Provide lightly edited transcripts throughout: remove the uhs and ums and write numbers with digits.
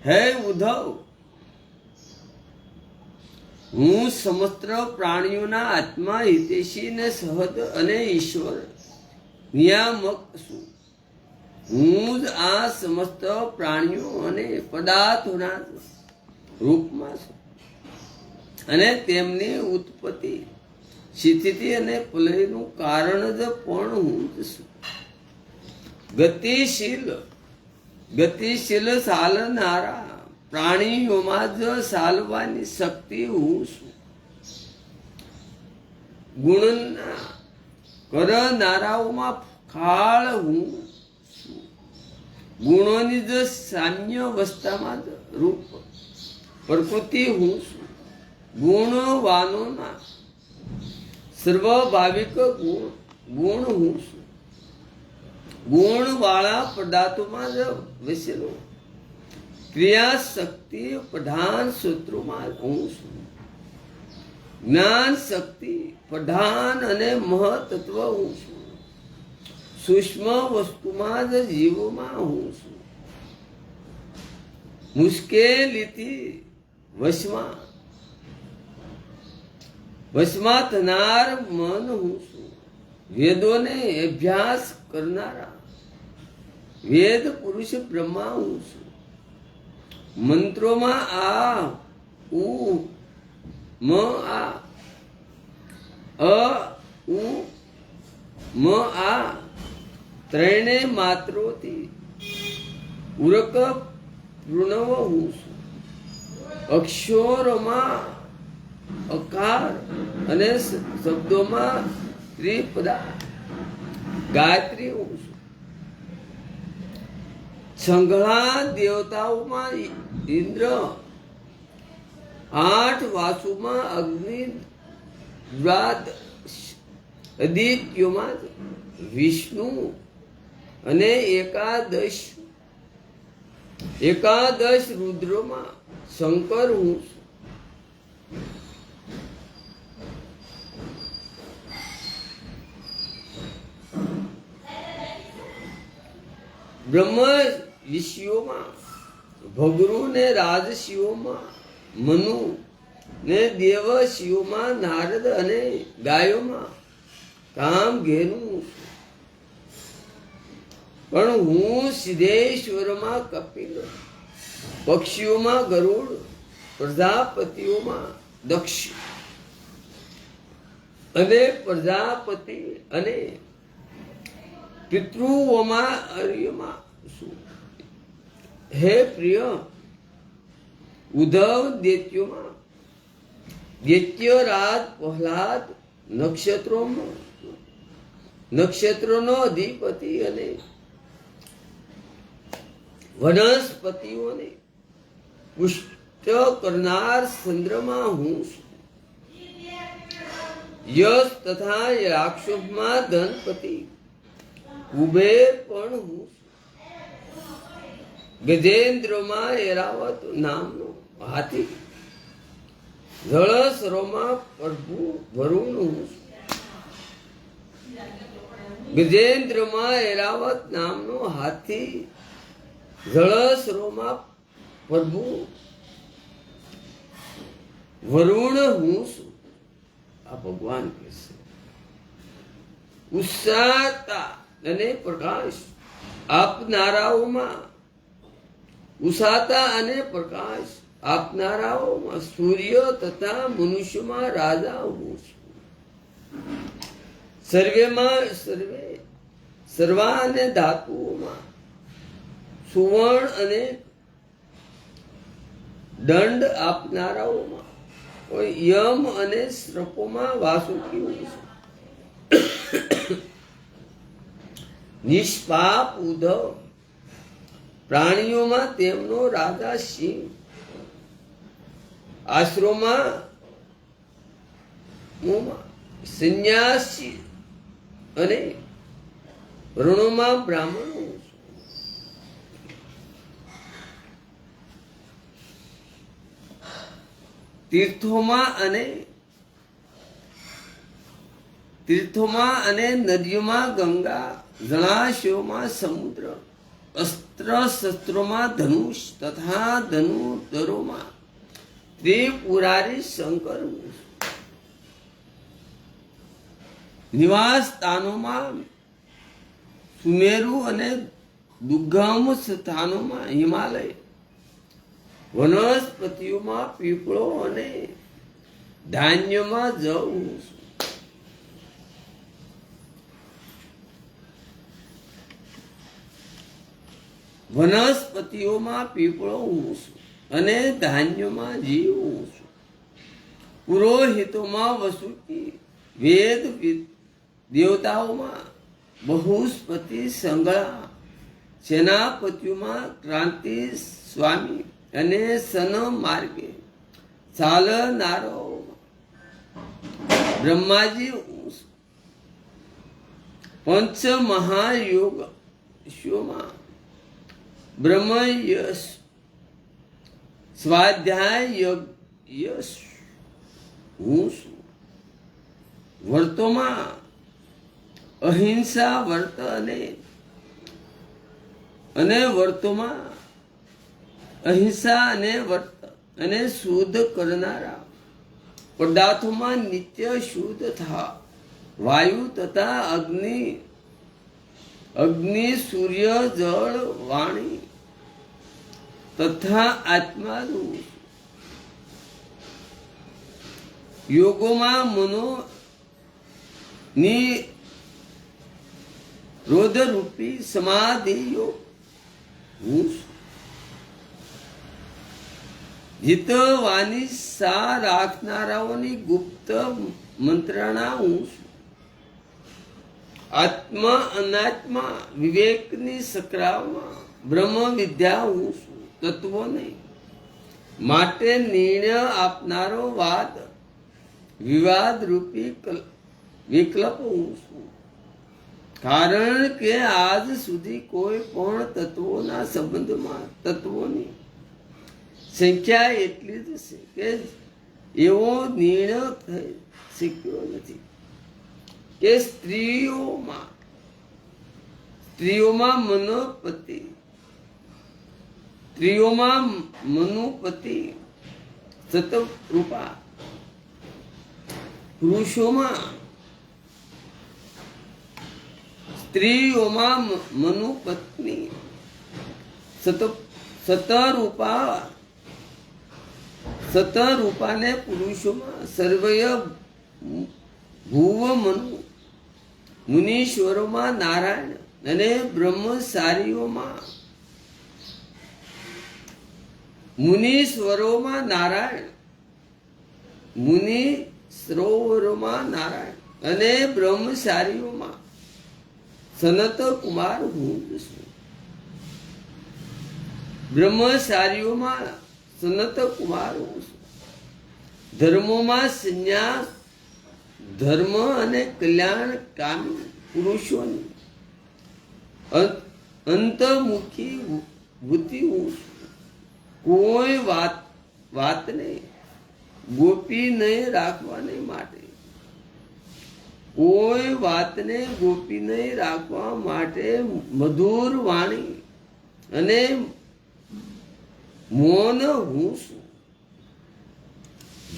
હે ઉદ્ધવ, હું સમસ્ત પ્રાણીઓના આત્મા, હિતેશી ને સહદ અને ઈશ્વર નિયામક છું. હું જ આ સમસ્ત પ્રાણીઓ અને પદાર્થોના રૂપમાં છું અને તેમની ઉત્પત્તિ, સ્થિતિ અને પ્રલયનું કારણ જ પણ હું જ છું. ગતિશીલ ચાલનારા પ્રાણીઓમાં જ ચાલવાની શક્તિ હું છું. ગુણના કરનારાઓમાં ફાળ હું છું. ગુણોની જ સામ્ય અવસ્થામાં જ રૂપ પ્રકૃતિ હું છું. ગુણવાનોના સર્વભાવિક ગુણ હું છું. ગુણવાળા પદાર્થોમાં જ વસેલો ક્રિયા શક્તિ પ્રધાન સૂત્રોમાં હું છું. જ્ઞાન શક્તિ પ્રધાન અને મહત્વ હું છું. સૂક્ષ્મ વસ્તુમાં જ જીવોમાં હું છું. મુશ્કેલીથી વશમાં થનાર મન હું છું. વેદોને અભ્યાસ કરનારા વેદ પુરુષ બ્રહ્મા હું છું. મંત્રોમાં આ ઉ મ આ અ ઉ મ આ ત્રણે માત્રોથી ઉરક પ્રુણવ હું છું. અક્ષરોમાં અકાર અને શબ્દોમાં ત્રિપદા ગાયત્રી હું છું. સંઘળા દેવતાઓમાં ઇન્દ્ર, 8 વાસુમાં અગ્નિ, દ્વાદશ આદિત્યોમાં વિષ્ણુ અને એકાદશ રુદ્રોમાં શંકર હું છું. બ્રહ્મ ઋષિઓમાં ભગરુ ને રાજશિઓમાં મનુ ને દેવશિઓમાં નારદ અને ગાયોમાં કામધેનુ. પણ હું સિદ્ધેશ્વરમાં કપિલ, પક્ષીઓમાં ગરુડ, પ્રજાપતિઓમાં દક્ષ અને પ્રજાપતિ અને પિતૃઓમાં આર્યમાં છું. હે પ્રિય ઉદ્ધવ, દૈત્યરાજ પ્રહલાદ નક્ષત્રોનો અધિપતિ અને વનસ્પતિઓને પુષ્ટ કરનાર ચંદ્રમાં હું છું. યશ તથા રાક્ષસમાં ધનપતિ કુબેર પણ હું છું. ગજેન્દ્રમાં એરાવત નામનો હાથી, જળસરોમાં પ્રભુ વરુણ હું છું. ગજેન્દ્રમાં એરાવત નામનો હાથી, જળસરોમાં પ્રભુ વરુણ હું છું. આ ભગવાન કહે છે. ઉષાતા અને પ્રકાશ આપનારાઓમાં સૂર્ય તથા મનુષ્યમાં રાજા હું છું. સર્વા અને ધાતુઓમાં સુવર્ણ અને દંડ આપનારાઓમાં યમ અને શ્રપોમાં વાસુકી હું છું. નિષ્પાપ ઉદ્ધવ, પ્રાણીઓમાં તેમનો રાજા સિંહ, આશ્રમમાં સંન્યાસી અને રણોમાં બ્રાહ્મણ હું છું. તીર્થોમાં અને નદીઓમાં ગંગા, જળાશયોમાં સમુદ્ર, અસ્ત્ર શસ્ત્રોમાં ધનુષ તથા ધનુર્ધરોમાં ત્રિપુરારી શંકર હું છું. નિવાસ સ્થાનોમાં સુમેરુ અને દુર્ગમ સ્થાનોમાં હિમાલય, વનસ્પતિઓમાં પીપળો અને ધાન્યમાં જવ હું છું. વનસ્પતિઓમાં પીપળો હું છું અને ધાન્યમાં જીવ હું છું. પુરોહિતોમાં વસુકી, વેદ દેવતાઓમાં બહુસ્પતિ સંગળા, સેનાપતિઓમાં ક્રાંતિ સ્વામી અને સન માર્ગે ચાલનારો બ્રહ્માજી હું છું. પંચ મહાયોગ શોમાં બ્રહ્મયશ, સ્વાધ્યાય યશ હું છું. વર્તોમાં અહિંસા વર્ત અને વર્તોમાં અહિંસા અને વર્ત અને શુદ્ધ કરનારા, પદાર્થોમાં નિત્ય શુદ્ધ થા, વાયુ તથા અગ્નિ સૂર્ય જળ વાણી તથા આત્માનું, યોગોમાં મનો ની રોધરૂપી સમાધિ યોગ હું છું. જીતવાની સા રાખનારાઓની ગુપ્ત મંત્રણા હું છું. આત્મા અનાત્મા વિવેકની સકરાવમાં બ્રહ્મ વિદ્યા હું છું. તત્વોને માટે નિર્ણય આપનારો વાદ વિવાદ રૂપી વિકલ્પ હું છું. કારણ કે આજ સુધી કોઈ પણ તત્વોના સંબંધમાં તત્વોની સંખ્યા એટલી જ છે કે એવો નિર્ણય થઈ શક્યો નથી કે સ્ત્રીઓમાં મનુપતિ સતરૂપા, સ્ત્રીઓમાં મનુપત્ની સતરૂપાને પુરુષોમાં સર્વય ભુવ મનુ, મુનીશ્વરોમાં નારાયણ અને બ્રહ્મચારીઓમાં મુનિશ્વરોમાં નારાયણ અને બ્રહ્મચારીઓમાં સનત કુમાર હું છું. બ્રહ્મચારીઓમાં સનત કુમાર હું છું. ધર્મોમાં સંન્યાસ ધર્મ અને કલ્યાણ કામી પુરુષોની અંતર્મુખી બુદ્ધિ હું છું. કોઈ વાતને ગોપી નહીં રાખવાને માટે, કોઈ વાતને ગોપી નહીં રાખવા માટે મધુર વાણી અને મૌન હું છું.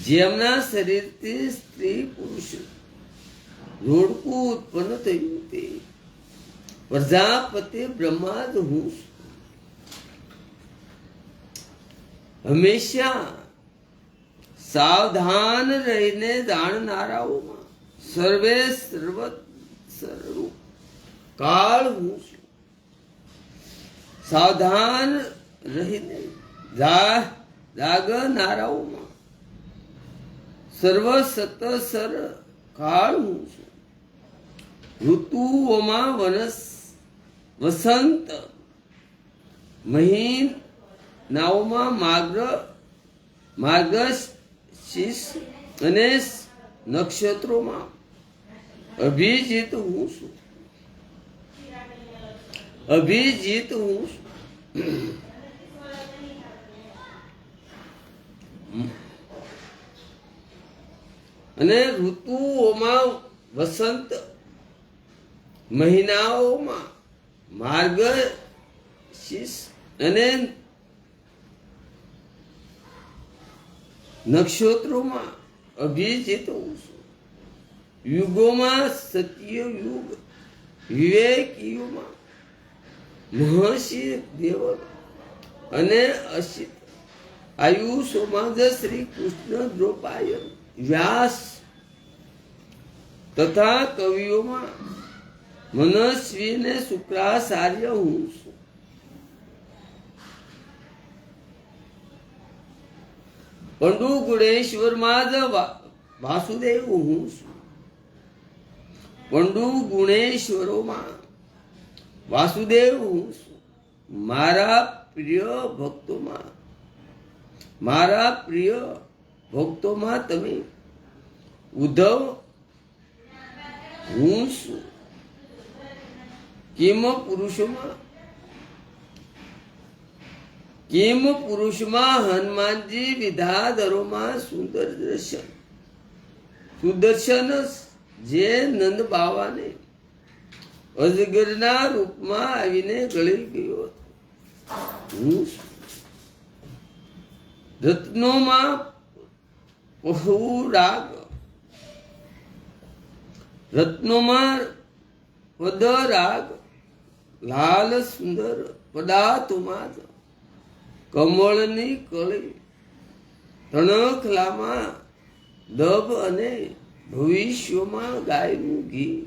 જેમના શરીરથી સ્ત્રી પુરુષ જોડકું ઉત્પન્ન થયું તે પ્રજાપતિ બ્રહ્મા જ હું છું. હંમેશા સાવધાન રહીને જાણનારાઓમાં સર્વે સર્વ કાળ હું છું. સાવધાન રહીને જાગનારાઓમાં સર્વ સત સર કાળ હું છું. ઋતુઓમાં વસંત, મહિનાઓમાં માર્ગશીર્ષ અને નક્ષત્રોમાં અભિજીત હું છું. અભિજીત હું છું. અને ઋતુઓમાં વસંત, મહિનાઓમાં માર્ગશીર્ષ શીશ અને નક્ષત્રોમાં અભિજીત હું છું. યુગોમાં સત્ય યુગ, વિવેક યુગમાં મહર્ષિ દેવ અને અસિત આયુષોમાં શ્રી કૃષ્ણ દ્રૌપાયન વ્યાસ તથા કવિઓમાં મનસ્વી ને શુક્રાચાર્ય હું છું. પંડુ ગુણેશ્વરમાં જ વાસુદેવ હું છું. પંડુ ગુણેશ્વરોમાં વાસુદેવ હું છું. મારા પ્રિય ભક્તોમાં તમે ઉદ્ધવ હું છું. કિમ પુરુષમાં હનુમાનજી વિદ્યાધરોમાં સુદર્શન જે નંદ બાવાને અજગરના રૂપમાં આવીને ગળી ગયો હતો. હું રત્નોમાં પહુરાગ, રત્નોમાં પદરાગ, લાલ સુંદર પદાર્થોમાં કમળની કળી, તણખલામાં દબ અને ભવિષ્યમાં ગાયનું ઘી.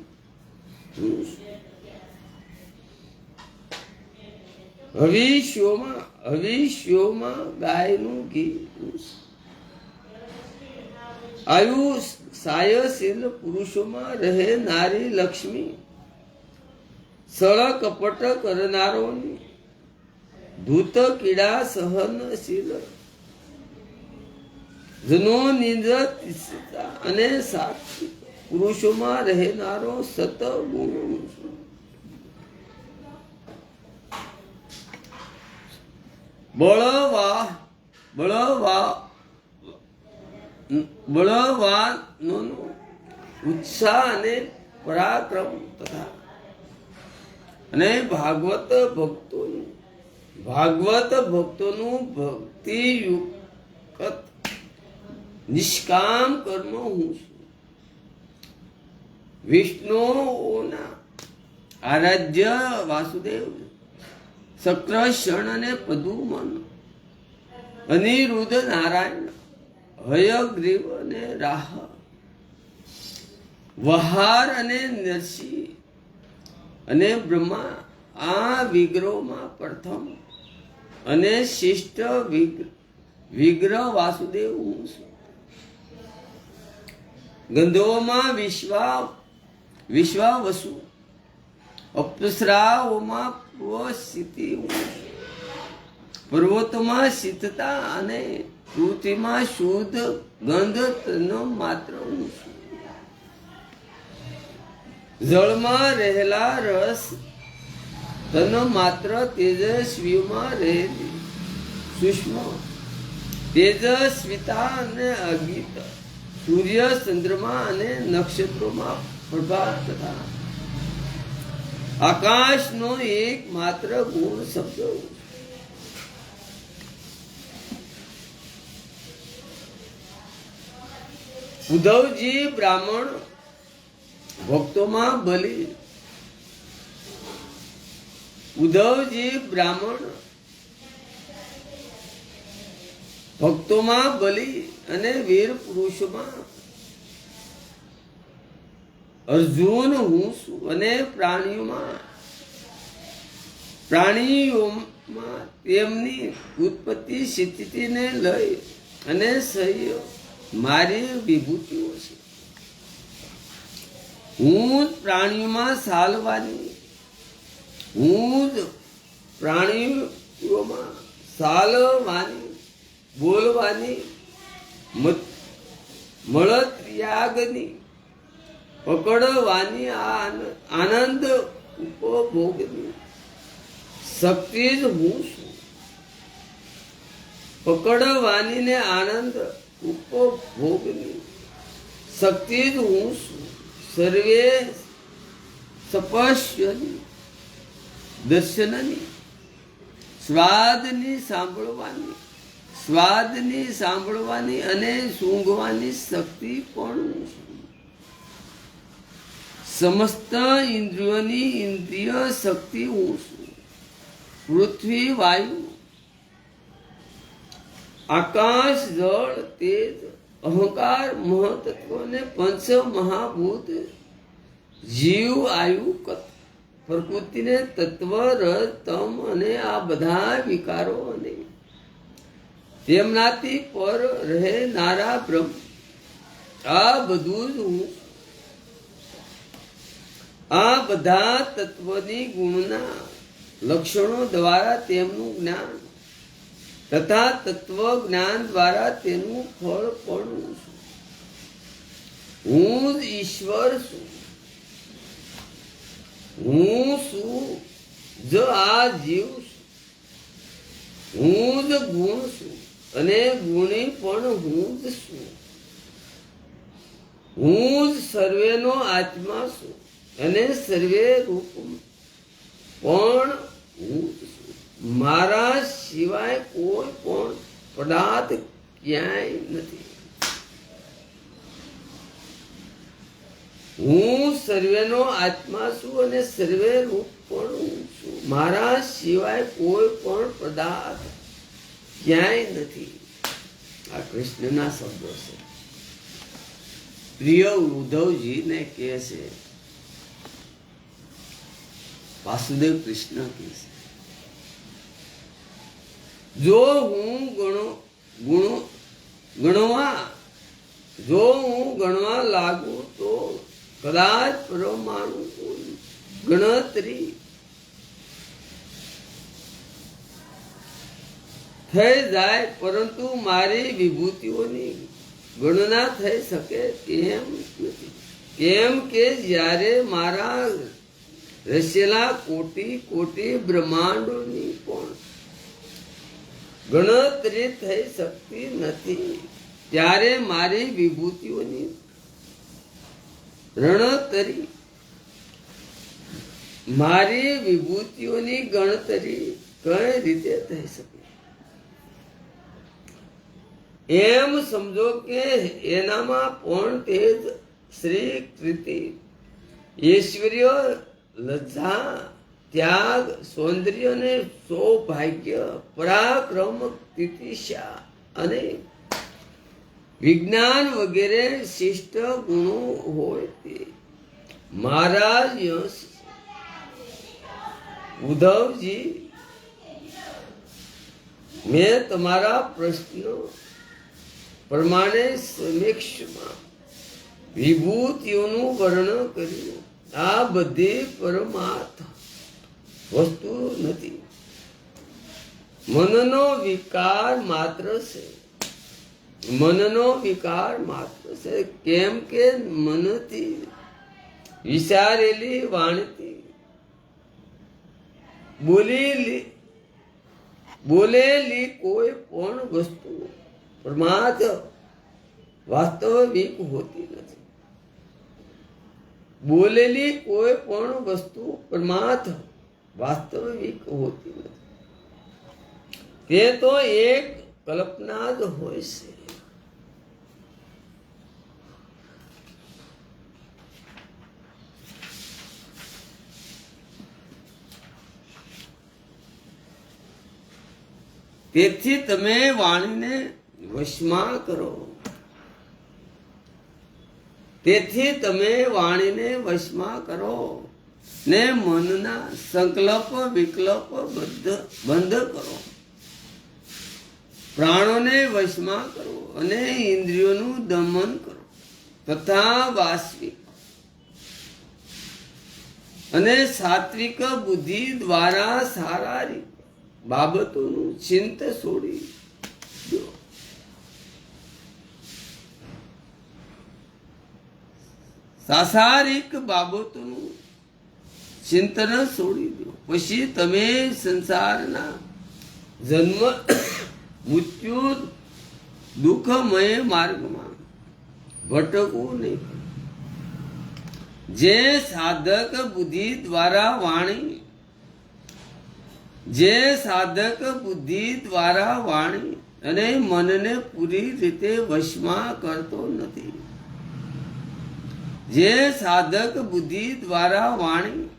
હવિષ્યોમાં ગાયનું ઘી. આયુષ સાયશીલ પુરુષોમાં રહે નારી લક્ષ્મી, સળ કપટ કરનારોની ધૂત કીડા સહનશીલ, જનો નિંદ્ર અને સાક્ષી પુરુષોમાં રહેનારો સત ગુણ. બળવાનોનો ઉત્સાહ અને પરાક્રમ તથા અને ભાગવત ભક્તોનું ભક્તિયુક્ત નિષ્કામ કર્મ હું છું. વિષ્ણુઓના આરાધ્ય વાસુદેવ, શક્રષણ અને પદુમન, અનિરુદ્ધ નારાયણ, હયગ્રીવ અને રાહ, વહાર અને નરસિંહ અને બ્રહ્મા આ વિગ્રહોમાં પ્રથમ અને શિષ્ટ વિગ્રહ વાસુદેવ હું છું. ગંધર્વોમાં વિશ્વાવસુ, અપ્સરાઓમાં પૂર્વસ્થિતિ હું છું. પર્વતોમાં શીતતા અને પૃથ્વીમાં શુદ્ધ ગંધ માત્ર હું છું. જળમાં રહેલા રસ તન માત્ર તેજસ્વીમાં રહેલી સૂક્ષ્મ તેજસ્વીતા અને અગીત, સૂર્ય ચંદ્રમા અને નક્ષત્રોમાં પ્રભાત તથા આકાશનો એક માત્ર ગુણ શબ્દ. ઉદ્ધવજી બ્રાહ્મણ ભક્તોમાં બલિ, ઉદ્ધવજી બ્રાહ્મણ ભક્તોમાં બલિ અને વીર પુરુષોમાં અર્જુન હું છું. અને પ્રાણીઓમાં તેમની ઉત્પત્તિ સ્થિતિને લઈ અને સહ્ય મારી વિભૂતિઓ છે. હું પ્રાણીઓમાં સાલવાની, હું પ્રાણીઓમાં સાલવાની, બોલવાની, મળત્યાગની, પકડવાની, આનંદ ઉપભોગની શક્તિ જ હું છું. પકડવાની ને આનંદ ઉપભોગની શક્તિ જ હું છું. સર્વે સપશ્યની દર્શનની સ્વાદની સાંભળવાની અને સૂંઘવાની શક્તિ પણ હું છું. સમસ્ત ઇન્દ્રિયોની ઇન્દ્રિય શક્તિ હું છું. પૃથ્વી, વાયુ, આકાશ, જળ, તેજ, અહંકાર, મહતત્વ અને પંચ મહાભૂત, જીવ, આયુ, પ્રકૃતિને તત્વ, રજ, તમ અને આ બધા વિકારો અને તેમનાથી પર રહેનારા બ્રહ્મ, આ બધું જ હું. આ બધા તત્વની ગુણના લક્ષણો દ્વારા તેમનું જ્ઞાન તથા તત્વ જ્ઞાન દ્વારા તેનું ફળ પણ હું છું. હું જ ઈશ્વર છું. હું છું જ આ જીવ છું. હું જ ગુણ છું અને ગુણી પણ હું જ છું. હું જ સર્વેનો આત્મા છું અને સર્વે રૂપ પણ હું જ છું. મારા સિવાય કોઈ પણ પદાર્થ ક્યાંય નથી. હું સર્વેનો આત્મા છું અને સર્વે રૂપ પણ હું છું. મારા સિવાય કોઈ પણ પદાર્થ ક્યાંય નથી. આ કૃષ્ણના શબ્દો છે. પ્રિય ઉદ્ધવજીને કહે છે, વાસુદેવ કૃષ્ણ કહે છે, જો હું ગણવા લાગુ તો કદાચ પરમાણુ ગણતરી થઈ જાય, પરંતુ મારી વિભૂતિઓની ગણના થઈ શકે તેમ નથી. કેમ કે જ્યારે મારા રચેલા કોટી કોટી બ્રહ્માંડોની પણ ગણતરી થઈ શકતી નથી, ત્યારે મારી વિભૂતિઓની ગણતરી કઈ રીતે થઈ શકે? એમ સમજો કે એનામાં પણ તેજ, શ્રી, કીર્તિ, ઐશ્વર્ય, લજ્જા, ત્યાગ, સૌંદર્ય અને સૌભાગ્ય, પરાક્રમ, તિતિક્ષા અને વિજ્ઞાન વગેરે શિષ્ટ ગુણો હોય તે મારા યશ. ઉદ્ધવજી, મેં તમારા પ્રશ્ન પ્રમાણે સમીક્ષમાં વિભૂતિઓનું વર્ણન કર્યું. આ બધી પરમાર્થ વસ્તુ નથી, મનનો વિકાર માત્ર છે. મનનો વિકાર માત્ર છે. કેમ કે મનથી વિચારેલી વાણીથી બોલેલી કોઈ પણ વસ્તુ પરમાર્થ વાસ્તવિક હોતી નથી. બોલેલી કોઈ પણ વસ્તુ પરમાર્થ વાસ્તવિક હોતી નથી. તે તો એક કલ્પના જ હોય છે. તેથી તમે વાણીને વશમાં કરો. તેથી તમે વાણીને વશમાં કરો ને મનના સંકલ્પ વિકલ્પ બંધ કરો. પ્રાણોને વશમાં કરો અને ઇન્દ્રિયોનું દમન કરો તથા વાસ્તવિક અને સાત્વિક બુદ્ધિ દ્વારા શારીરિક બાબતોનું ચિંત છોડી દો. સાંસારિક બાબતોનું ચિંતન છોડી દો. પછી તમે સંસારના જન્મ મૃત્યુ દુઃખમય માર્ગમાં ભટકવું નહીં. જે સાધક બુદ્ધિ દ્વારા વાણી જે સાધક બુદ્ધિ દ્વારા વાણી અને મનને પૂરી રીતે વશમાં કરતો નથી, જે સાધક બુદ્ધિ દ્વારા વાણી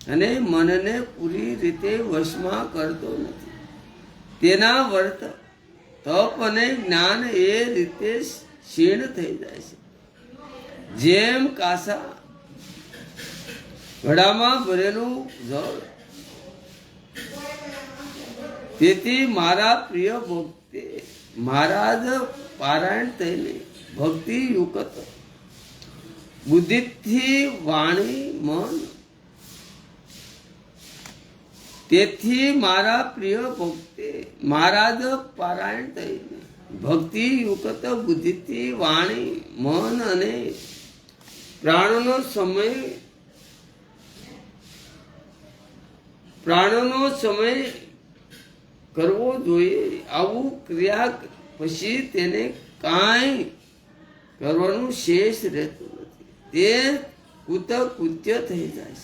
અને મનને પૂરી રીતે વશમાં કરતો નથી, તેના વર્ત તપ અને જ્ઞાન એ રીતે ક્ષીણ થઈ જાય છે, જેમ કાસા ઘડામાં ભરેલું જળ. તેથી મારા પ્રિય ભક્તિ મહારાજ પારાયણ થઈને ભક્તિ યુક્ત બુદ્ધિથી વાણી મન. તેથી મારા પ્રિય ભક્તિ મહારાજ પારાયણ થઈને ભક્તિ યુક્ત બુદ્ધિથી વાણી મન અને પ્રાણનો સમય કરવો જોઈએ. આવું ક્રિયા પછી તેને કાંઈ કરવાનું શેષ રહેતું નથી, તે કૃતકૃત્ય થઈ જાય છે.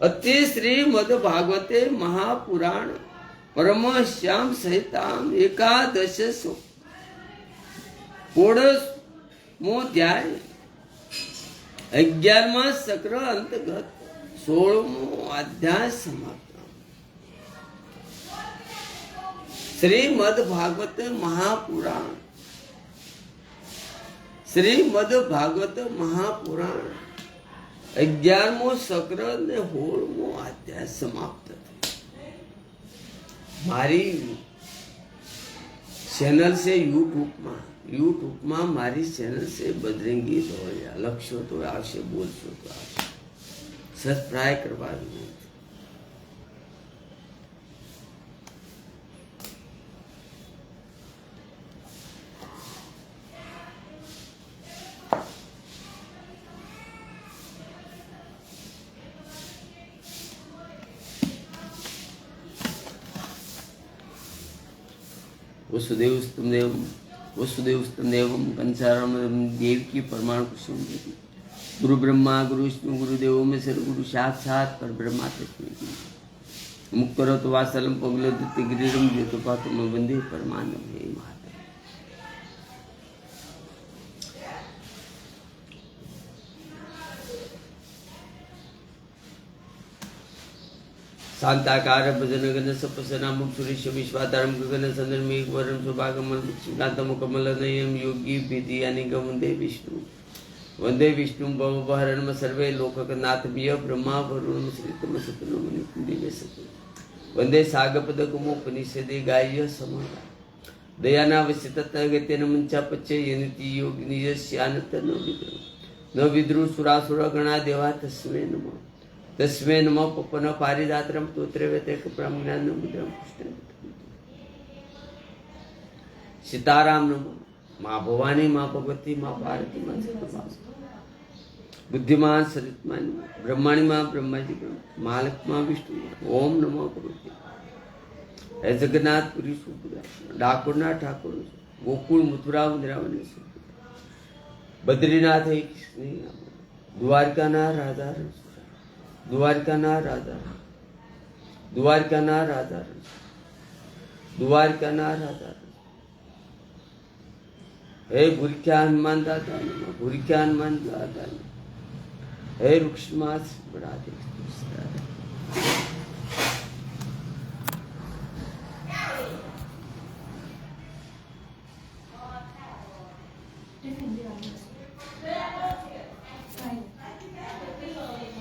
અતિ શ્રીમદ ભાગવતે મહાપુરાણ પરમશ્યામ સહિતામ એકાદશ ષોડશમો અધ્યાય 11મા સક્ર અંતર્ગત 16મો અધ્યાય સમાપ્ત. શ્રીમદ ભાગવત મહાપુરાણ. શ્રીમદ ભાગવત મહાપુરાણ 11મો સક્ર ને 16મો અધ્યાય સમાપ્ત થયો. મારી ચેનલ છે યુટ્યુબમાં મારી ચેનલ છે બજરંગી દોડિયા. લખશો તો આવશે, બોલશો તો આવશે. સબસ્ક્રાઇબ કરવા વિનંતી. वसुदेवस्तमदेवं कंसारामं देवकी परमाणु कुसुम गुरु ब्रह्मा गुरु विष्णु गुरुदेव महेश्वर गुरु साक्षात परब्रह्मा तस्मै मुक्तरत वासलम पगलदित गिरिरम ज्योतिपातम वंदे परमानंद हे माता. शांताकार भजन गण सपसना मुक्तुरीश विश्वाधारम गगन संदन मेघवरम शुभागमन लक्ष्मीकांतम कमलनयम योगी भेदियानि वंदे विष्णु भवभहरणम सर्वे लोकनाथ बिय ब्रह्मा वरुण श्रीतम सतनम दिव्य सतु वंदे सागपदकुमोपनिषदे गाह्य समागा दयाना वसिततगतेन मंचा पच्चे यनिति योगिनि यस्यानत न विद्रु सुरासुर गणा देवा तस्मै नमः. तस्मै नमः पपन पारिजात्रम तोत्रे व्यतेक ब्रह्मज्ञान मुद्रम कृष्ण. सीताराम नमः. माँ भवानी, माँ भगवती, माँ पार्वती, माँ सत्यभामा, बुद्धिमान सरितमान, ब्रह्माणी माँ ब्रह्माजी ब्रह्म, मालक माँ विष्णु. ओम नमो भगवते. हे जगन्नाथपुरी सुपुरा ડાકોરના ઠાકોર ગોકુળ મથુરા વૃંદાવન બદ્રીનાથ દ્વારકાના રાજા દ્વારકાના રાજા દ્વારકાના રાજા દ્વારકાના રાજા. હે ભૂરખ્યા હનુમાન દાદા ભૂરખ્યા હનુમાન દાદા. હે વૃક્ષમાસ બરાધે. Defendiamo.